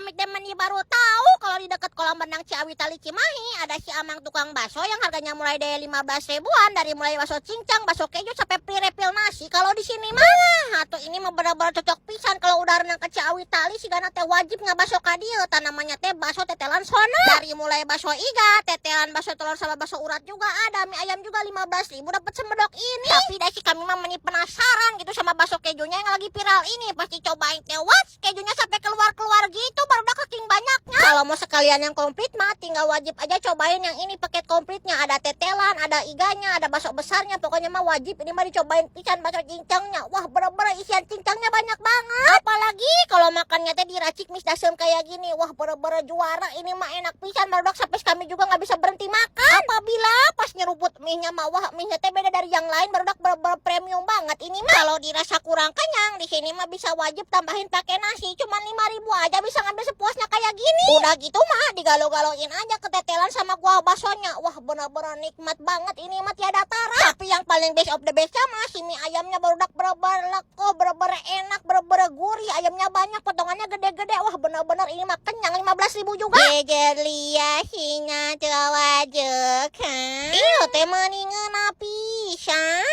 kami temen baru tahu kalau di dekat kolam renang Ciawi Tali Cimahi ada si Amang tukang bakso yang harganya mulai dari 15 ribuan, dari mulai bakso cincang, bakso keju sampai pre-refill nasi. Kalau di sini mah tuh ini mah benar-benar cocok pisan kalau udah renang ke Ciawi Tali si gana teh wajib ngabaso ka dieu. Namanya teh bakso tetelan sono. Dari mulai bakso iga, tetelan bakso telur sama bakso urat juga ada, mie ayam juga 15 ribu dapat semedok ini. Tapi dah si kami mah penasaran gitu sama bakso kejunya yang lagi viral ini. Pasti cobain teh kejunya sampai keluar-keluar gitu baru udah keking banyaknya. Kalau mau sekalian yang komplit mah tinggal wajib aja cobain yang ini paket komplitnya. Ada tetelan, ada iganya, ada bakso besarnya. Pokoknya mah wajib ini mah dicobain pisan bakso cincangnya. Wah bener-bener isian cincangnya banyak banget. Apalagi kalau makannya teh diracik mis dasem kayak gini. Wah bener-bener juara ini mah enak pisan. Baru sampai kami juga nggak bisa berhenti makan. Apabila pas nyeruput mie-nya mah wah mie-nya teh beda dari yang lain. Baru bener-bener premium banget ini mah. Kalau dirasa kurang kenyang di sini mah bisa wajib tambahin pakai nasi. Cuman 5.000 aja bisa ngambil sepuasnya kayak gini. Udah gitu mah digalo-galoin aja ketetelan sama kuah baksonya. Wah bener-bener nikmat banget ini mah tiada tara. Tapi yang paling best of the bestnya mah si mie ayamnya berudak bener-bener leko, bener-bener enak, bener-bener gurih. Ayamnya banyak, potongannya gede-gede. Wah bener-bener ini mah kenyang 15.000 juga. Jejer lia singa cawajek kan. Iyo teh mendingan pisan.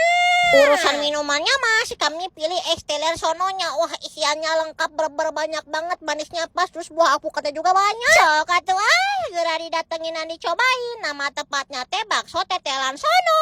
Urusan minumannya masih kami pilih es teler sononya. Wah isiannya lengkap, bener-bener banyak banget, manisnya pas, terus buah alpukatnya juga banyak. Sok atuh segera didatengin dan dicobain. Nama tepatnya teh bakso tetelan sono.